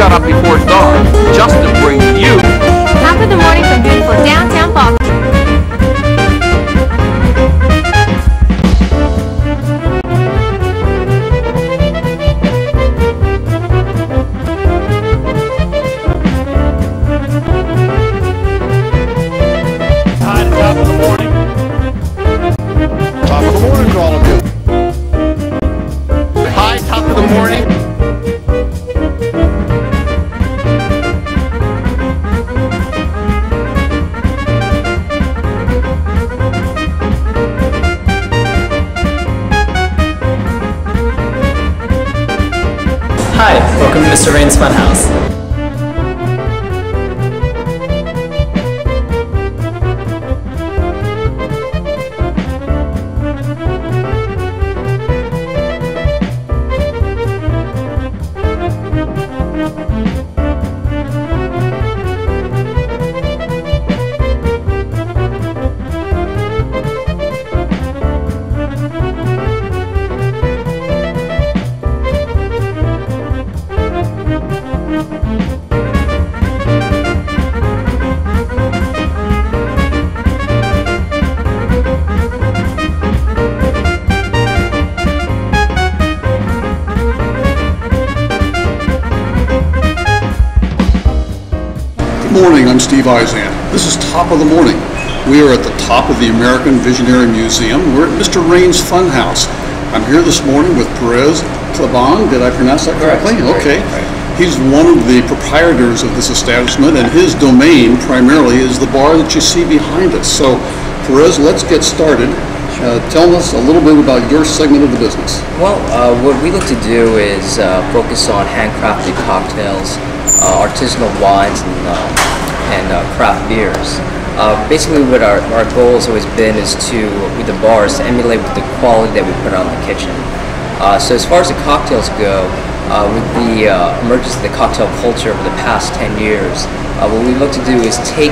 got up before dawn just to bring you Top of the morning from beautiful downtown Baltimore. Hi, top of the morning. Top of the morning to all of you. Hi, top of the morning. Hi, welcome to Mr. Rain's Funhouse. Good morning, I'm Steve Izan. This is Top of the Morning. We are at the top of the American Visionary Museum. We're at Mr. Rain's Funhouse. I'm here this morning with Perez Claban. Did I pronounce that correctly? Okay. He's one of the proprietors of this establishment, and his domain primarily is the bar that you see behind us. So, Perez, let's get started. Tell us a little bit about your segment of the business. Well, what we look to do is focus on handcrafted cocktails, artisanal wines, and craft beers. Basically, what our goal has always been is to, with the bars, to emulate the quality that we put out in the kitchen. So as far as the cocktails go, with the emergence of the cocktail culture over the past 10 years, what we look to do is take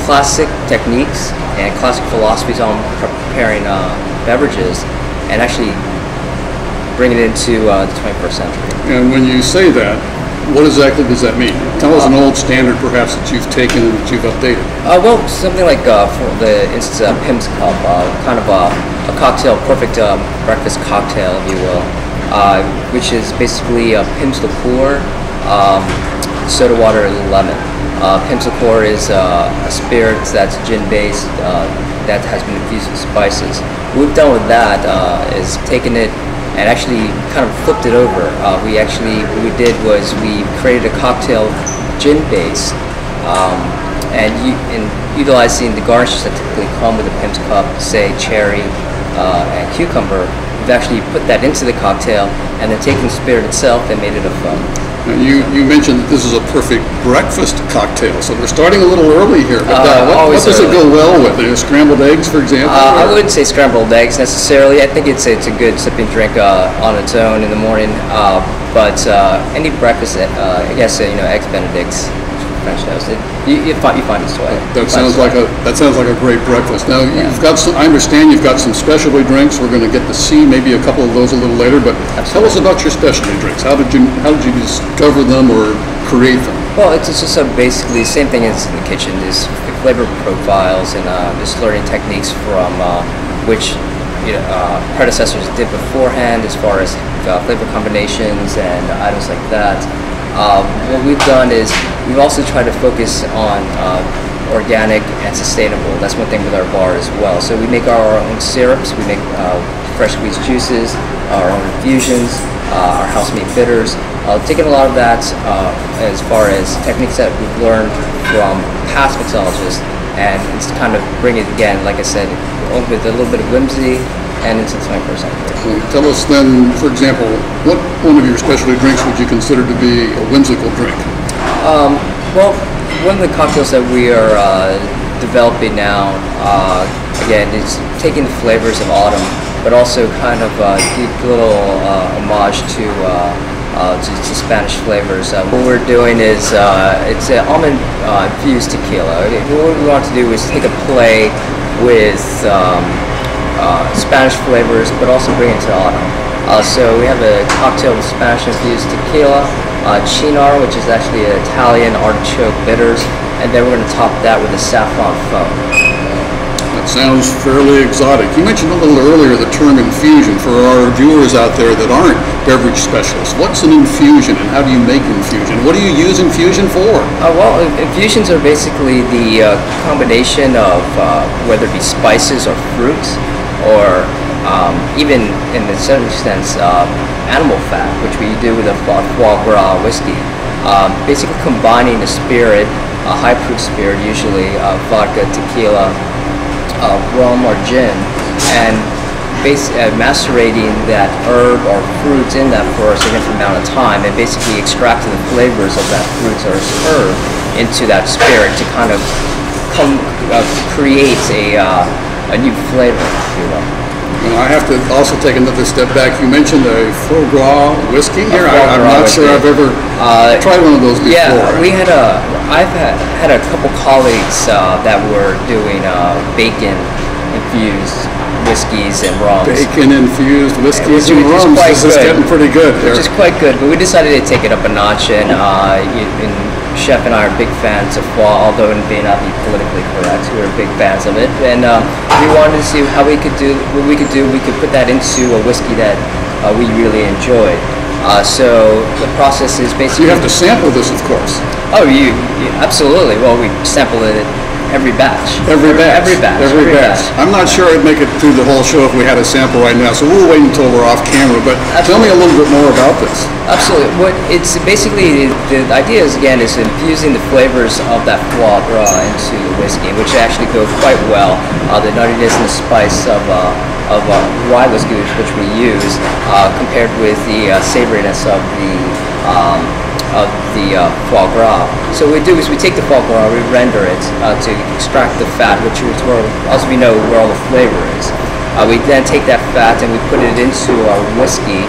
classic techniques and classic philosophies on preparing beverages and actually bring it into the 21st century. And when you say that, what exactly does that mean? Tell us an old standard perhaps that you've taken and that you've updated. Well, something like, for the instance, Pimm's Cup, kind of a cocktail, perfect breakfast cocktail, if you will, which is basically Pimm's liqueur, soda water, and lemon. Pimm's liqueur is a spirit that's gin-based that has been infused with spices. What we've done with that is taken it and actually kind of flipped it over. What we did was we created a cocktail gin-based and utilizing the garnishes that typically come with a Pimm's Cup, say cherry and cucumber. We've actually put that into the cocktail and then taken the spirit itself and made it a foam. Now you mentioned that this is a perfect breakfast cocktail, so we're starting a little early here. But what does it go well with? Scrambled eggs, for example? I wouldn't say scrambled eggs necessarily. I think it's a good sipping drink on its own in the morning. But any breakfast, I guess eggs Benedicts, French toast. You find its way. That sounds like a great breakfast. Now you've got some. I understand you've got some specialty drinks. We're going to get to see maybe a couple of those a little later. But tell us about your specialty drinks. How did you discover them or create them? Well, it's just basically the same thing as in the kitchen. There's flavor profiles and just learning techniques from which predecessors did beforehand, as far as flavor combinations and items like that. What we've done is we've also tried to focus on organic and sustainable. That's one thing with our bar as well. So we make our own syrups, we make fresh squeezed juices, our own infusions, our house-made bitters. Taking a lot of that as far as techniques that we've learned from past mixologists, and it's kind of bring it again, like I said, with a little bit of whimsy and into the 21st century. Tell us then, for example, what one of your specialty drinks would you consider to be a whimsical drink? Well, one of the cocktails that we are developing now, again, is taking the flavors of autumn, but also kind of give a little homage to Spanish flavors. What we're doing is it's an almond infused tequila. What we want to do is take a play with Spanish flavors, but also bring it to autumn. So we have a cocktail with Spanish infused tequila, Cynar, which is actually an Italian artichoke bitters, and then we're going to top that with a saffron foam. That sounds fairly exotic. You mentioned a little earlier the term infusion. For our viewers out there that aren't beverage specialists, what's an infusion and how do you make infusion? What do you use infusion for? Well, infusions are basically the combination of whether it be spices or fruits, or even in a certain sense animal fat, which we do with a foie gras whiskey. Basically combining the spirit, a high proof spirit, usually vodka, tequila, rum or gin, and macerating that herb or fruits in that for a significant amount of time, and basically extracting the flavors of that fruit or herb into that spirit to kind of create a new flavor, if you will. And I have to also take another step back. You mentioned a foie gras whiskey here. I'm not sure I've ever tried one of those before. Yeah, I've had a couple colleagues that were doing bacon-infused whiskeys and rums. Bacon-infused whiskeys and rums. This is getting pretty good here. Which is quite good, but we decided to take it up a notch, and Chef and I are big fans of foie, although it may not be politically correct. We're big fans of it, and we wanted to see how we could do what we could do. We could put that into a whiskey that we really enjoyed. So the process is basically... You have to sample this, of course. Oh, you absolutely. Well, we sample it every batch. Every batch. Every batch. I'm not sure I'd make it through the whole show if we had a sample right now, so we'll wait until we're off camera. But tell me a little bit more about this. Absolutely. What it's basically, the idea is, again, is infusing the flavors of that foie gras into the whiskey, which actually go quite well. The nuttiness and the spice of rye whiskey, which we use, compared with the savoriness of the foie gras. So what we do is we take the foie gras, we render it to extract the fat, which is where, as we know, where all the flavor is. We then take that fat and we put it into our whiskey.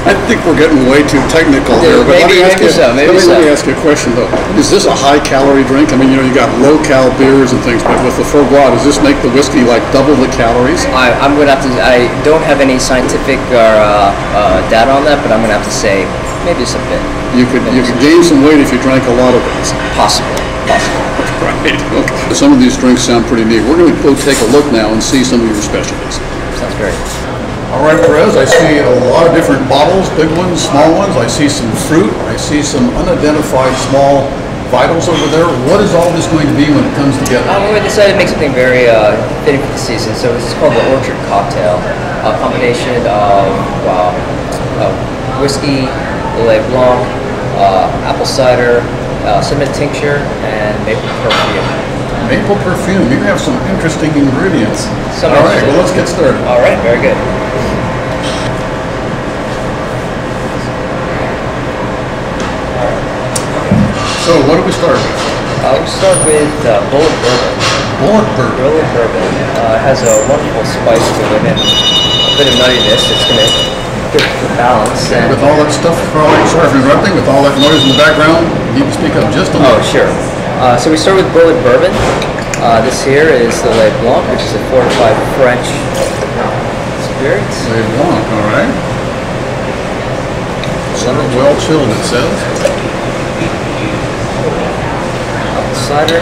I think we're getting way too technical here, but let me ask you a question though. Is this a high-calorie drink? I mean, you got low-cal beers and things, but with the foie gras, does this make the whiskey like double the calories? I'm going to have to. I don't have any scientific data on that, but I'm going to have to say maybe it's a bit. You could gain some weight if you drank a lot of this. Possibly. Right. Okay. Some of these drinks sound pretty neat. We're going to go take a look now and see some of your specialties. Sounds great. All right, Perez, I see a lot of different bottles, big ones, small ones. I see some fruit. I see some unidentified small vitals over there. What is all this going to be when it comes together? We decided to make something very fitting for the season. So this is called the Orchard Cocktail, a combination of whiskey, Lillet Blanc, apple cider, cinnamon tincture, and maple perfume. Maple perfume. You have some interesting ingredients. All right, well, let's get started. All right, very good. So, what do we start with? We'll start with Bullet Bourbon. Bullet Bourbon. Bullet Bourbon has a wonderful spice to it and a bit of nuttiness. It's going to give the balance. And with all that stuff, sorry for interrupting, with all that noise in the background, you need to speak up just a little. Oh, sure. So we start with Bullet Bourbon. This here is the Lillet Blanc, which is a fortified French spirit. Lillet Blanc, all right. Well chilled, it says. Cider.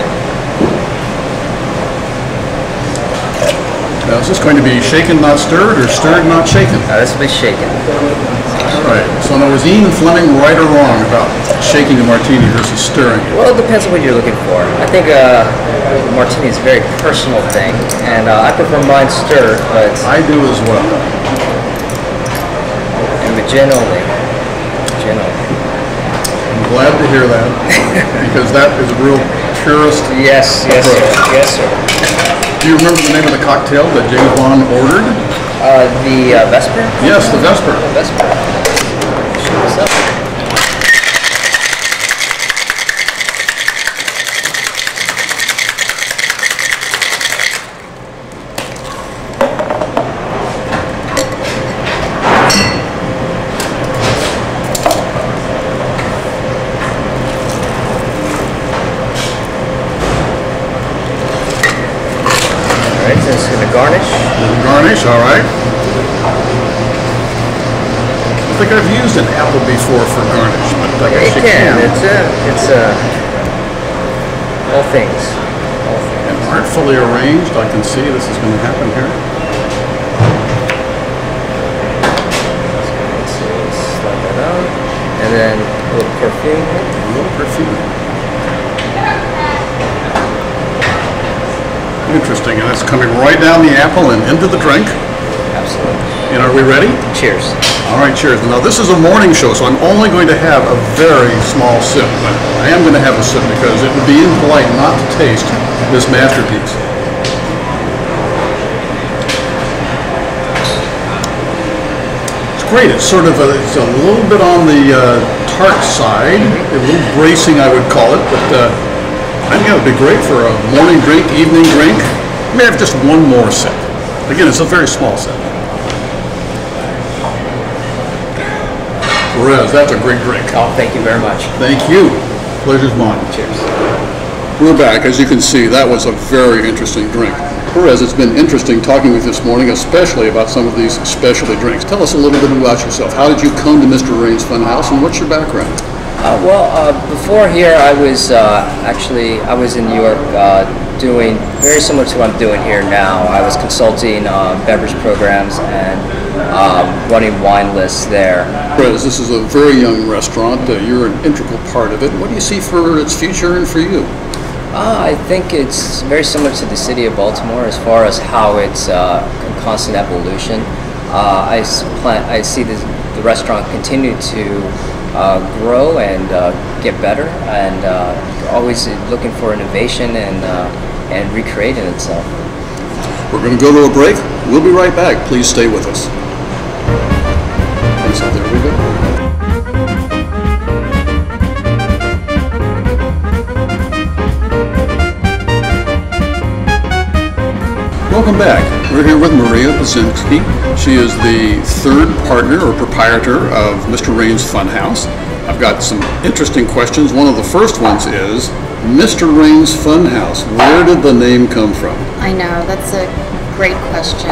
Now, is this going to be shaken, not stirred, or stirred, not shaken? This will be shaken. All right. So, now, was Ian Fleming right or wrong about shaking a martini versus stirring it? Well, it depends on what you're looking for. I think martini is a very personal thing, and I prefer mine stirred, but I do as well. And with gin only. Gin only. I'm glad to hear that, because that is a real purist Yes, sir. Yes, sir. Do you remember the name of the cocktail that James Bond ordered? The Vesper? Yes, the Vesper. The Vesper. Shoot this up. Garnish, all right. don't think I've used an apple before for garnish, but I guess It you can. can. It's all things. All things. And artfully arranged. I can see this is going to happen here. Slide that out, and then a little perfume. A little perfume. Interesting, and it's coming right down the apple and into the drink. Absolutely. And are we ready? Cheers. All right, cheers. Now this is a morning show, so I'm only going to have a very small sip, but I am going to have a sip because it would be impolite not to taste this masterpiece. It's great. It's sort of it's a little bit on the tart side, a little bracing, I would call it, but I think that would be great for a morning drink, evening drink. I may have just one more sip. Again, it's a very small sip. Perez, that's a great drink. Oh, thank you very much. Thank you. Pleasure's mine. Cheers. We're back. As you can see, that was a very interesting drink. Perez, it's been interesting talking with you this morning, especially about some of these specialty drinks. Tell us a little bit about yourself. How did you come to Mr. Rain's Funhouse, and what's your background? Before here, I was I was in New York doing very similar to what I'm doing here now. I was consulting beverage programs and running wine lists there. Perez, this is a very young restaurant. You're an integral part of it. What do you see for its future and for you? I think it's very similar to the city of Baltimore as far as how it's in constant evolution. I see the restaurant continue to grow and get better, and always looking for innovation and recreating itself. We're going to go to a break. We'll be right back. Please stay with us. And so there we go. Welcome back. We're here with Maria Bazinski. She is the third partner or proprietor of Mr. Rain's Funhouse. I've got some interesting questions. One of the first ones is, Mr. Rain's Funhouse, where did the name come from? I know, that's a great question.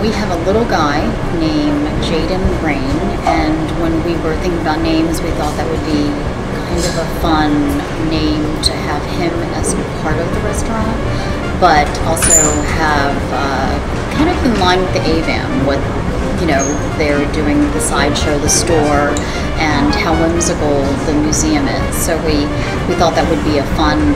We have a little guy named Jaden Rain, and when we were thinking about names, we thought that would be kind of a fun name to have him as part of the restaurant, but also have kind of in line with the AVAM, what they're doing, the sideshow, the store, and how whimsical the museum is. So we thought that would be a fun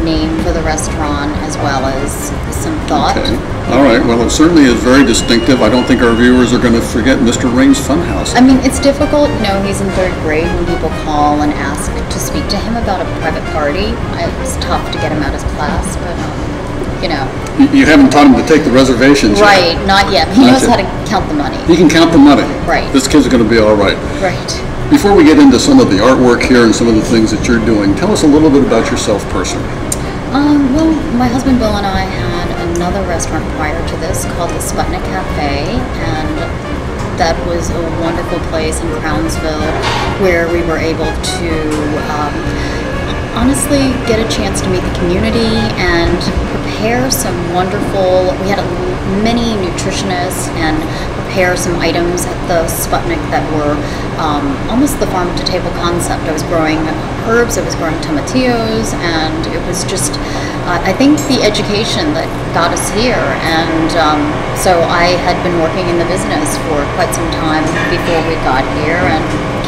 name for the restaurant, as well as some thought. Okay. All right. Well, it certainly is very distinctive. I don't think our viewers are going to forget Mr. Rain's Funhouse. I mean, it's difficult. He's in third grade. When people call and ask to speak to him about a private party, it's tough to get him out of his class, but You haven't taught him to take the reservations yet. Right, not yet. He knows how to count the money. He can count the money. Right. This kid's going to be all right. Right. Before we get into some of the artwork here and some of the things that you're doing, tell us a little bit about yourself personally. Well, my husband Bill and I had another restaurant prior to this called the Sputnik Cafe, and that was a wonderful place in Crownsville where we were able to honestly get a chance to meet the community and prepare some wonderful, we had many nutritionists and prepare some items at the Sputnik that were almost the farm to table concept. I was growing herbs, I was growing tomatillos, and it was just, I think the education that got us here. And so I had been working in the business for quite some time before we got here, and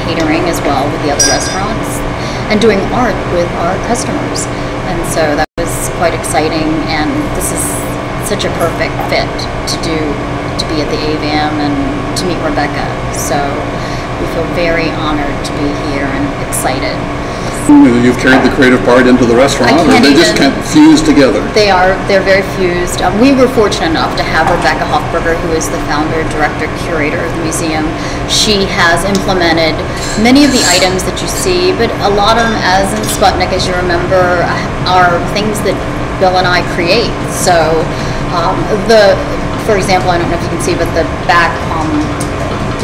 catering as well with the other restaurants, and doing art with our customers. And so that was quite exciting, and this is such a perfect fit to be at the AVAM and to meet Rebecca. So we feel very honored to be here and excited. You've carried the creative part into the restaurant, or they just can't fuse together? They're very fused. We were fortunate enough to have Rebecca Hoffberger, who is the founder, director, curator of the museum. She has implemented many of the items that you see, but a lot of them, as in Sputnik, as you remember, are things that Bill and I create. So for example, I don't know if you can see, but the back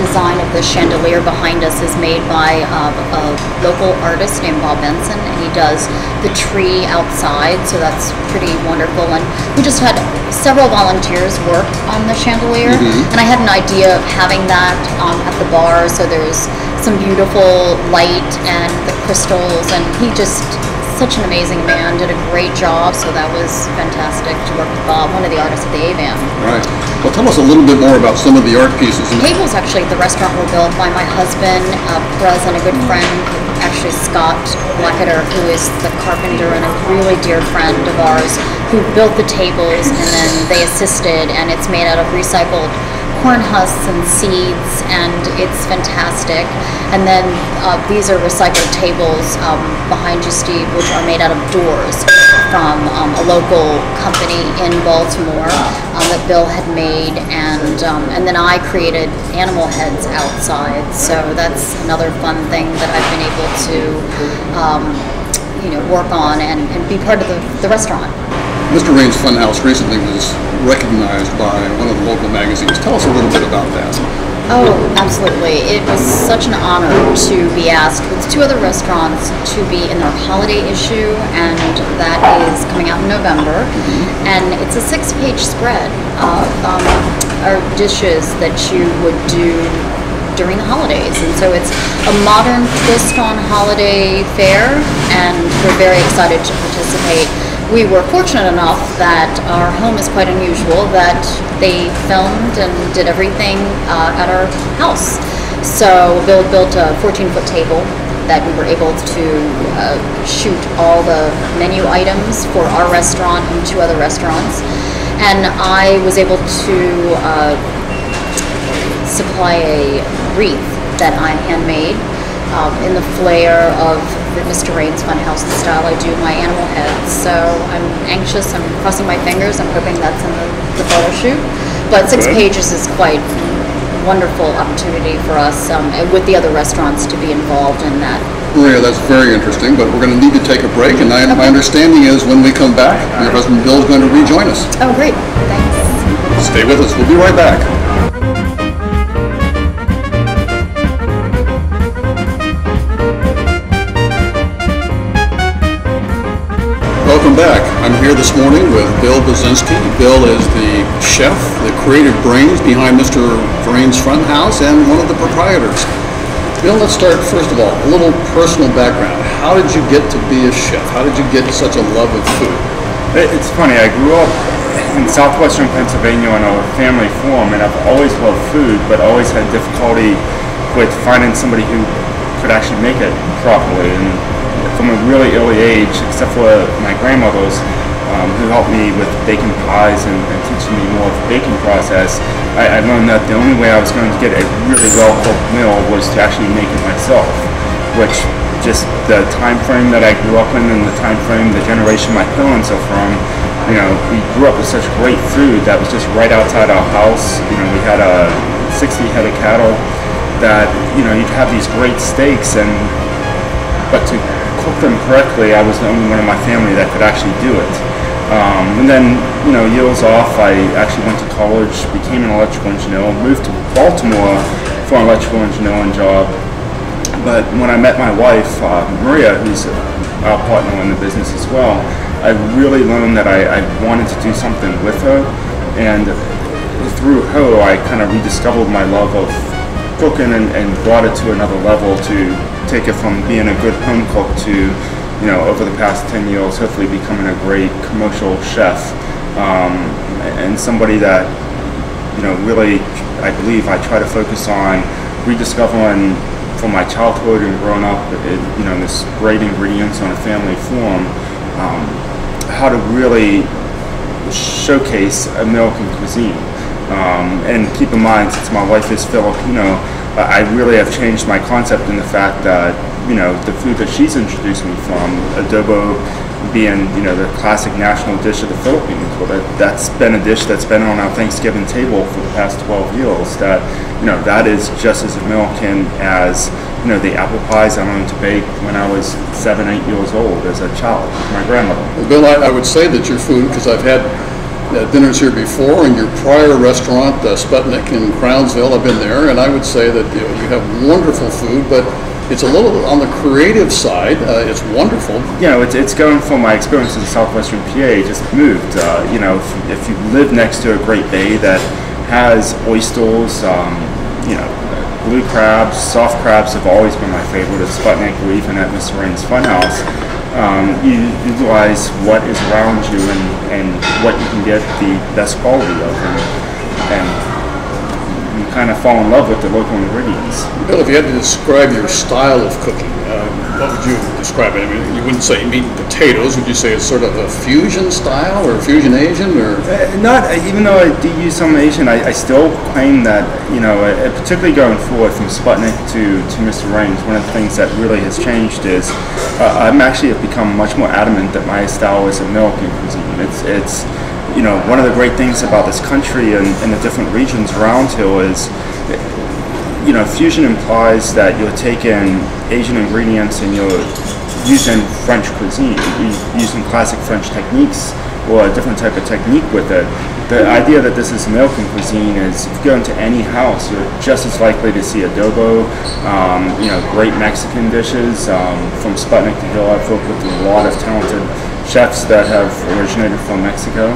design of the chandelier behind us is made by a local artist named Bob Benson, and he does the tree outside, so that's pretty wonderful. And we just had several volunteers work on the chandelier, and I had an idea of having that at the bar, so there's some beautiful light and the crystals, and he just such an amazing man, did a great job, so that was fantastic to work with Bob, one of the artists at the AVAM. Right. Well, tell us a little bit more about some of the art pieces. Tables actually at the restaurant were built by my husband, Perez, and a good friend, actually Scott Blacketer, who is the carpenter and a really dear friend of ours, who built the tables, and then they assisted, and it's made out of recycled corn husks and seeds, and it's fantastic. And then these are recycled tables behind you, Steve, which are made out of doors from a local company in Baltimore that Bill had made, and then I created animal heads outside. So that's another fun thing that I've been able to work on and be part of the restaurant. Mr. Raines' Funhouse recently was recognized by one of the local magazines. Tell us a little bit about that. Oh, absolutely. It was such an honor to be asked with two other restaurants to be in their holiday issue, and that is coming out in November. And it's a 6-page spread of our dishes that you would do during the holidays, and so it's a modern twist on holiday fare, and we're very excited to participate. We were fortunate enough that our home is quite unusual, that they filmed and did everything at our house. So Bill built a 14-foot table that we were able to shoot all the menu items for our restaurant and 2 other restaurants, and I was able to supply a wreath that I handmade in the flair of Mr. Raines' Funhouse, the style I do my animal heads. So I'm anxious, I'm crossing my fingers, I'm hoping that's in the photo shoot. But 6 pages is quite a wonderful opportunity for us with the other restaurants to be involved in that. Maria, that's very interesting, but we're going to need to take a break, and my understanding is when we come back, your husband Bill is going to rejoin us. Oh, great. Thanks. Stay with us. We'll be right back. Welcome back. I'm here this morning with Bill Basinski. Bill is the chef, the creative brains behind Mr. Raines' Funhouse, and one of the proprietors. Bill, let's start first of all, a little personal background. How did you get to be a chef? How did you get such a love of food? It's funny, I grew up in southwestern Pennsylvania on a family farm, and I've always loved food, but always had difficulty with finding somebody who could actually make it properly. And from a really early age, except for my grandmothers, who helped me with baking pies and teaching me more of the baking process, I learned that the only way I was going to get a really well-cooked meal was to actually make it myself, which just the time frame that I grew up in and the time frame, the generation my parents are from, we grew up with such great food that was just right outside our house. We had 60 head of cattle that, you'd have these great steaks, but to cook them correctly, I was the only one in my family that could actually do it. And then, years off, I actually went to college, became an electrical engineer, moved to Baltimore for an electrical engineering job. But when I met my wife, Maria, who's our partner in the business as well, I really learned that I wanted to do something with her. And through her, I kind of rediscovered my love of cooking and brought it to another level to take it from being a good home cook to, over the past 10 years, hopefully becoming a great commercial chef, and somebody that, really, I believe I try to focus on rediscovering from my childhood and growing up, this great ingredients on a family farm, how to really showcase American cuisine. And keep in mind, since my wife is Filipino, I really have changed my concept in the fact that, the food that she's introduced me from, adobo being, the classic national dish of the Philippines, well, that's been a dish that's been on our Thanksgiving table for the past 12 years, that, that is just as American as, the apple pies I learned to bake when I was 7, 8 years old as a child with my grandmother. Well, Bill, I would say that your food, because I've had dinners here before. In your prior restaurant, Sputnik in Crownsville, I've been there, and I would say that you have wonderful food, but it's a little on the creative side. It's wonderful. It's going from my experience in southwestern PA, just moved. If you live next to a great bay that has oysters, blue crabs, soft crabs have always been my favorite at Sputnik or even at Mr. Rain's Funhouse. You utilize what is around you and what you can get the best quality of, and you kind of fall in love with the local ingredients. Bill, if you had to describe your style of cooking, what would you describe it? I mean, you wouldn't say meat and potatoes. Would you say it's sort of a fusion style or fusion Asian, or not? Even though I do use some Asian, I still claim that particularly going forward from Sputnik to Mr. Rain's, one of the things that really has changed is I'm actually have become much more adamant that my style is American cuisine. It's one of the great things about this country and the different regions around here is, fusion implies that you're taking Asian ingredients and you're using French cuisine. You're using classic French techniques or a different type of technique with it. The idea that this is American cuisine is, if you go into any house, you're just as likely to see adobo, great Mexican dishes. From Sputnik to Hill, I've worked with a lot of talented chefs that have originated from Mexico,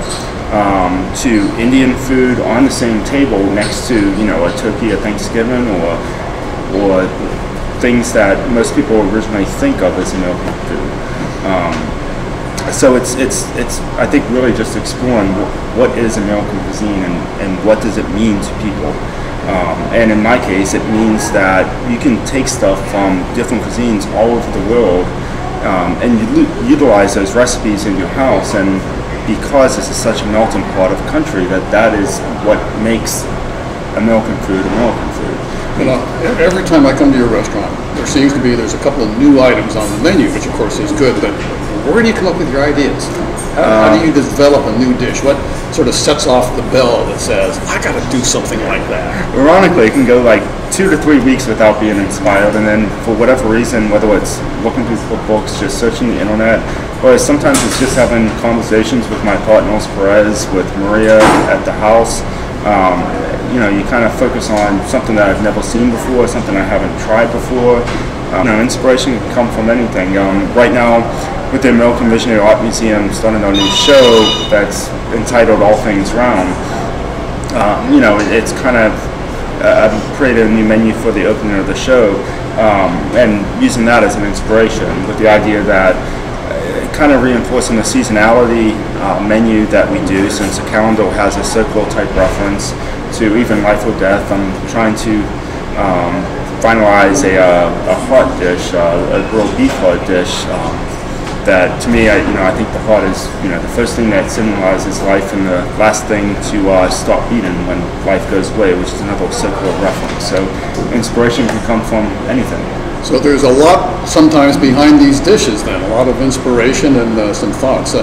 to Indian food on the same table next to a turkey at Thanksgiving or things that most people originally think of as American food. So it's I think really just exploring what is American cuisine and what does it mean to people. And in my case, it means that you can take stuff from different cuisines all over the world, and you utilize those recipes in your house. And because this is such a melting pot of country, that is what makes American food American food. Every time I come to your restaurant, there's a couple of new items on the menu, which of course is good, but where do you come up with your ideas? How do you develop a new dish? What sort of sets off the bell that says, I gotta do something like that? Ironically, it can go like 2 to 3 weeks without being inspired, and then for whatever reason, whether it's looking through books, just searching the internet, or sometimes it's just having conversations with my partners, Perez, with Maria at the house. You kind of focus on something that I've never seen before, something I haven't tried before. Inspiration can come from anything. Right now, with the American Visionary Art Museum starting our new show that's entitled All Things Round, it's kind of, I've created a new menu for the opening of the show, and using that as an inspiration with the idea that kind of reinforcing the seasonality menu that we do, since the calendar has a circle type reference to even life or death. I'm trying to finalize a heart dish, a grilled beef heart dish. That to me, I think the heart is the first thing that symbolizes life and the last thing to stop beating when life goes away, which is another circular reference. So inspiration can come from anything. So there's a lot sometimes behind these dishes then, a lot of inspiration and some thoughts.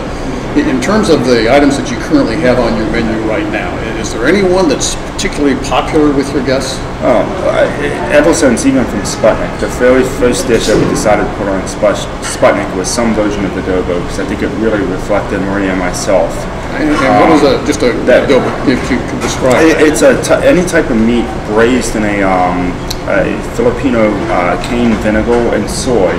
In terms of the items that you currently have on your menu right now, is there any one that's particularly popular with your guests? Ever since, even from Sputnik, the very first dish that we decided to put on Sputnik was some version of adobo, because I think it really reflected Maria and myself. And what is just adobo, if you could describe that? It's any type of meat braised in a Filipino cane vinegar and soy.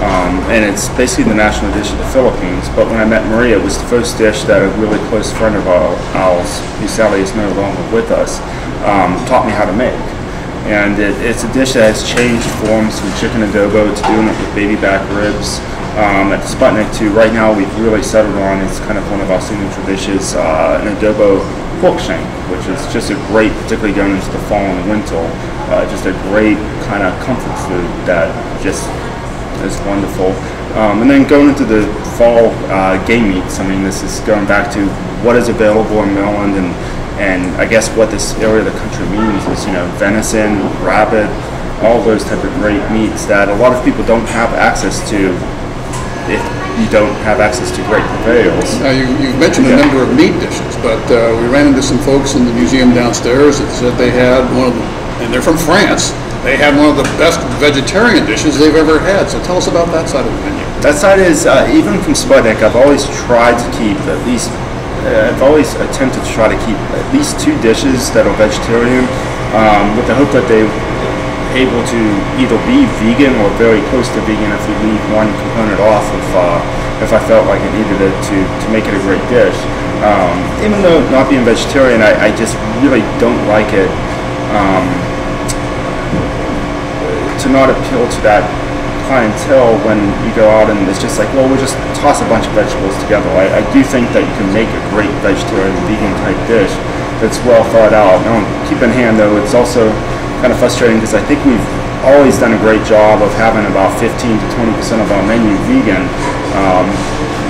And it's basically the national dish of the Philippines. But when I met Maria, it was the first dish that a really close friend of ours, who sadly is no longer with us, taught me how to make. And it's a dish that has changed forms from chicken adobo to doing it with baby back ribs. At Sputnik to right now, we've really settled on, it's kind of one of our signature dishes, an adobo pork shank, which is just a great, particularly going into the fall and the winter, just a great kind of comfort food that just is wonderful. And then going into the fall game meats, I mean, this is going back to what is available in Maryland, and I guess what this area of the country means is, venison, rabbit, all those type of great meats that a lot of people don't have access to if you don't have access to great purveyors. Now, you've mentioned a number of meat dishes, but we ran into some folks in the museum downstairs that said they had one of the, and they're from France, they had one of the best vegetarian dishes they've ever had. So tell us about that side of the menu. That side is, even from Sputnik, I've always tried to keep at least I've always attempted to try to keep at least 2 dishes that are vegetarian, with the hope that they able to either be vegan or very close to vegan if we leave one component off if I felt like it needed it to make it a great dish. Even though not being vegetarian, I just really don't like it to not appeal to that clientele when you go out and it's just like, well, we'll just toss a bunch of vegetables together. I do think that you can make a great vegetarian vegan type dish that's well thought out. Now, keep in hand though, it's also kind of frustrating because I think we've always done a great job of having about 15 to 20% of our menu vegan,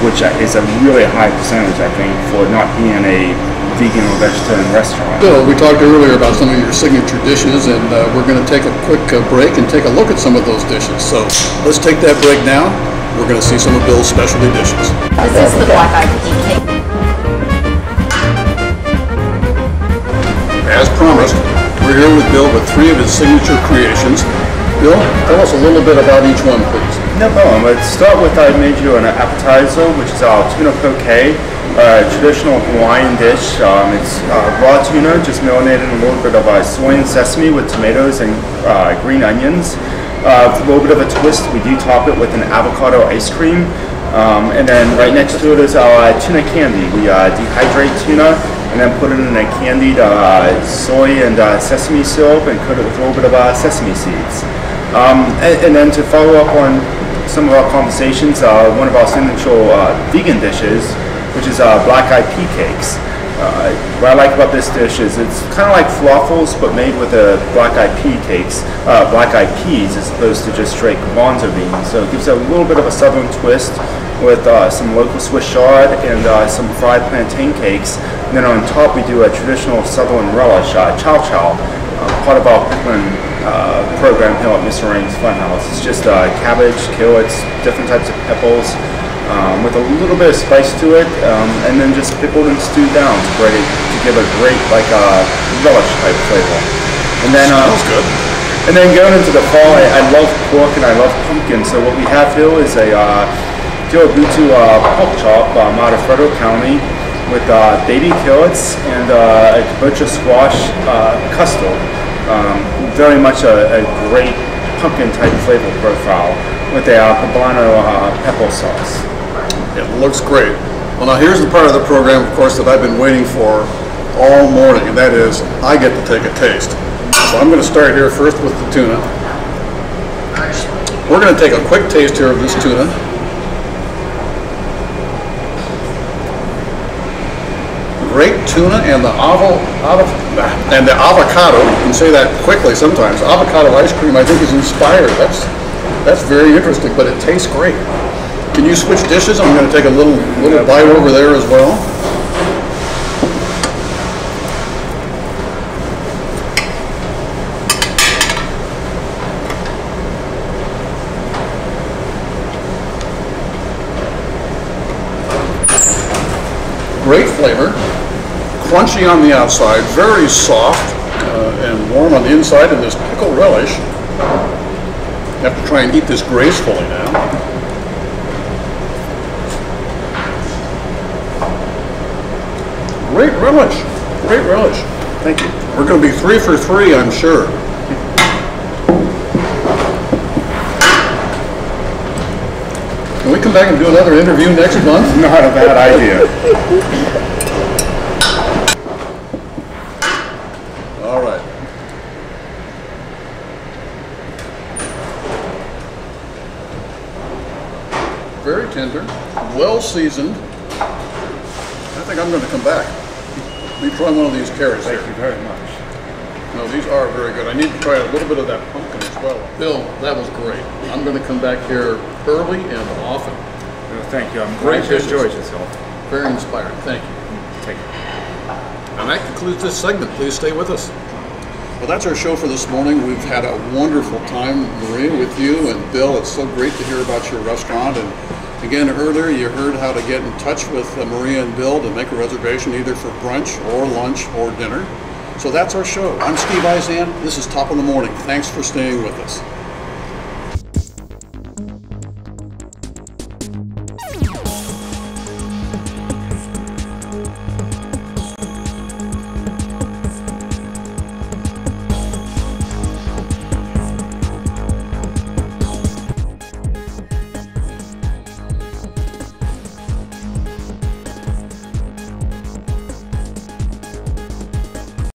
which is a really high percentage, I think, for not being a vegan or vegetarian restaurant. Bill, we talked earlier about some of your signature dishes, and we're going to take a quick break and take a look at some of those dishes. So let's take that break now. We're going to see some of Bill's specialty dishes. This is the black-eyed pea cake. As promised, we're here with Bill with 3 of his signature creations. Bill, tell us a little bit about each one, please. No problem. Let's start with I made you an appetizer, which is our tuna poke. Traditional Hawaiian dish. It's raw tuna, just marinated in a little bit of soy and sesame with tomatoes and green onions. With a little bit of a twist, we do top it with an avocado ice cream. And then right next to it is our tuna candy. We dehydrate tuna and then put it in a candied soy and sesame syrup and coat it with a little bit of sesame seeds. And then to follow up on some of our conversations, one of our signature vegan dishes, which is black-eyed pea cakes. What I like about this dish is it's kind of like falafels, but made with black-eyed pea cakes, black-eyed peas, as opposed to just straight garbanzo beans. So it gives it a little bit of a southern twist with some local Swiss chard and some fried plantain cakes. And then on top we do a traditional southern relish, chow chow, part of our pickling program here at Mr. Rain's Funhouse. It's just cabbage, carrots, different types of peppers, with a little bit of spice to it, and then just pickled and stewed down to give a great relish type flavor. And then Smells good. And then going into the fall, I love pork and I love pumpkin. So what we have here is a Kyobutu pork chop out of Frederick County with baby carrots and a kabocha squash custard. Very much a great pumpkin type flavor profile with a poblano pepper sauce. It looks great. Well, now here's the part of the program, of course, that I've been waiting for all morning, and that is I get to take a taste. So I'm going to start here first with the tuna. We're going to take a quick taste here of this tuna. Great tuna and the avocado. You can say that quickly sometimes. Avocado ice cream, I think, is inspired. That's very interesting, but it tastes great. Can you switch dishes? I'm going to take a little bite over there as well. Great flavor, crunchy on the outside, very soft and warm on the inside, and this pickled relish. I have to try and eat this gracefully now. Great relish, great relish. Thank you. We're going to be 3 for 3, I'm sure. Can we come back and do another interview next month? Not a bad idea. All right. Very tender, well seasoned. I think I'm going to come back. Let me try one of these carrots here. Thank you very much. No, these are very good. I need to try a little bit of that pumpkin as well. Bill, that was great. I'm going to come back here early and often. Well, thank you. I'm Great glad you dishes. enjoyed yourself. Very inspiring. Thank you. Take care. And that concludes this segment. Please stay with us. Well, that's our show for this morning. We've had a wonderful time, Maria, with you and Bill. It's so great to hear about your restaurant. And again, earlier you heard how to get in touch with Maria and Bill to make a reservation either for brunch or lunch or dinner. So that's our show. I'm Steve Izan. This is Top of the Morning. Thanks for staying with us.